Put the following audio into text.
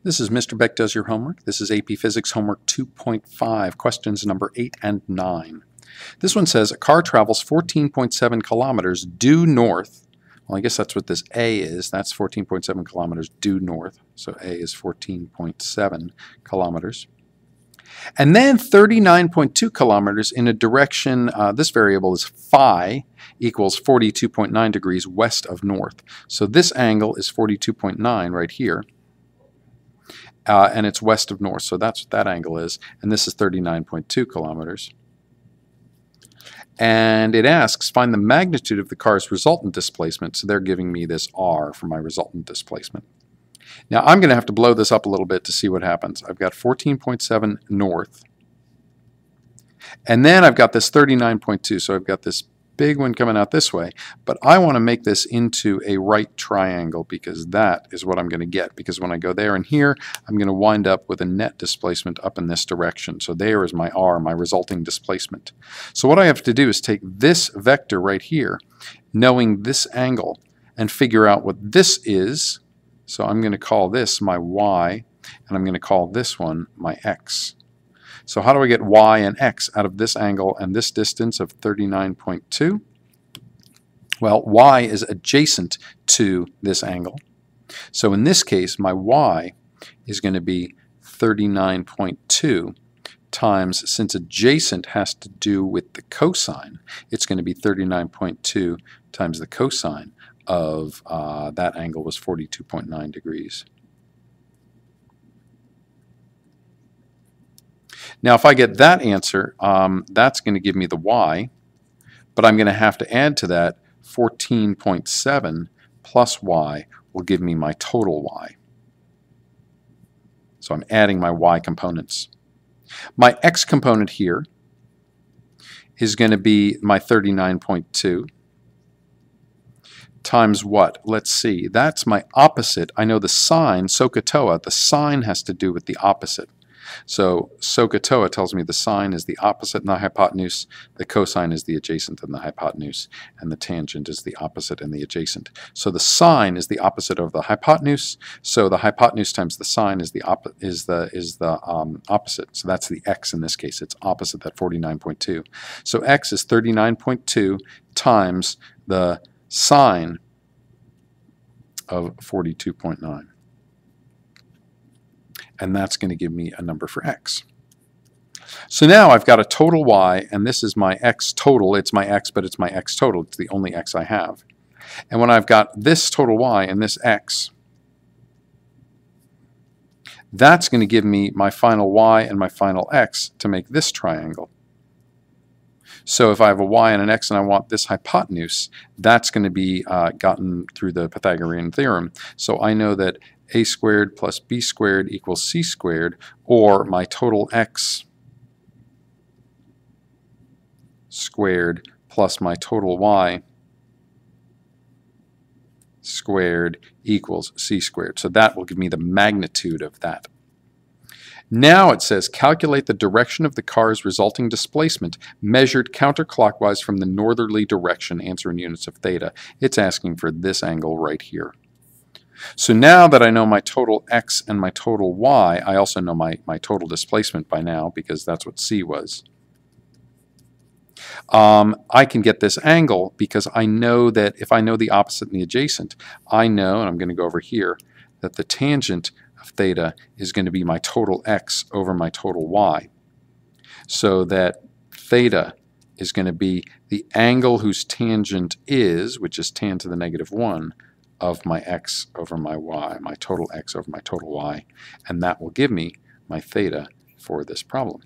This is Mr. Beck Does Your Homework. This is AP Physics Homework 2.5, questions number 8 and 9. This one says a car travels 14.7 kilometers due north. Well, I guess that's what this A is. That's 14.7 kilometers due north. So A is 14.7 kilometers. And then 39.2 kilometers in a direction, this variable is phi, equals 42.9 degrees west of north. So this angle is 42.9 right here. And it's west of north, so that's what that angle is. And this is 39.2 kilometers. And it asks, find the magnitude of the car's resultant displacement. So they're giving me this R for my resultant displacement. Now I'm going to have to blow this up a little bit to see what happens. I've got 14.7 north. And then I've got this 39.2, so I've got this big one coming out this way, but I want to make this into a right triangle because that is what I'm going to get, because when I go there and here, I'm going to wind up with a net displacement up in this direction. So there is my R, my resulting displacement. So what I have to do is take this vector right here, knowing this angle, and figure out what this is. So I'm going to call this my Y, and I'm going to call this one my X. So how do I get Y and X out of this angle and this distance of 39.2? Well, Y is adjacent to this angle. So in this case, my Y is going to be 39.2 times, since adjacent has to do with the cosine, it's going to be 39.2 times the cosine of that angle was 42.9 degrees. Now if I get that answer, that's going to give me the Y, but I'm going to have to add to that 14.7 plus Y will give me my total Y. So I'm adding my Y components. My X component here is going to be my 39.2 times what? Let's see, that's my opposite. I know the sine, SOHCAHTOA, the sine has to do with the opposite. So SOHCAHTOA tells me the sine is the opposite in the hypotenuse, the cosine is the adjacent in the hypotenuse, and the tangent is the opposite in the adjacent. So the sine is the opposite of the hypotenuse, so the hypotenuse times the sine is the opposite. So that's the X in this case. It's opposite that 49.2. So X is 39.2 times the sine of 42.9. And that's going to give me a number for X. So now I've got a total Y, and this is my X total. It's my X, but it's my X total. It's the only X I have. And when I've got this total Y and this X, that's going to give me my final Y and my final X to make this triangle. So if I have a Y and an X and I want this hypotenuse, that's going to be gotten through the Pythagorean theorem. So I know that a squared plus b squared equals c squared, or my total X squared plus my total Y squared equals c squared. So that will give me the magnitude of that. Now it says calculate the direction of the car's resulting displacement measured counterclockwise from the northerly direction. Answer in units of theta. It's asking for this angle right here. So now that I know my total X and my total Y, I also know my total displacement by now, because that's what C was. I can get this angle because I know that if I know the opposite and the adjacent, I know, and I'm going to go over here, that the tangent of theta is going to be my total X over my total Y. So that theta is going to be the angle whose tangent is, which is tan to the negative 1, of my X over my Y, my total X over my total Y, and that will give me my theta for this problem.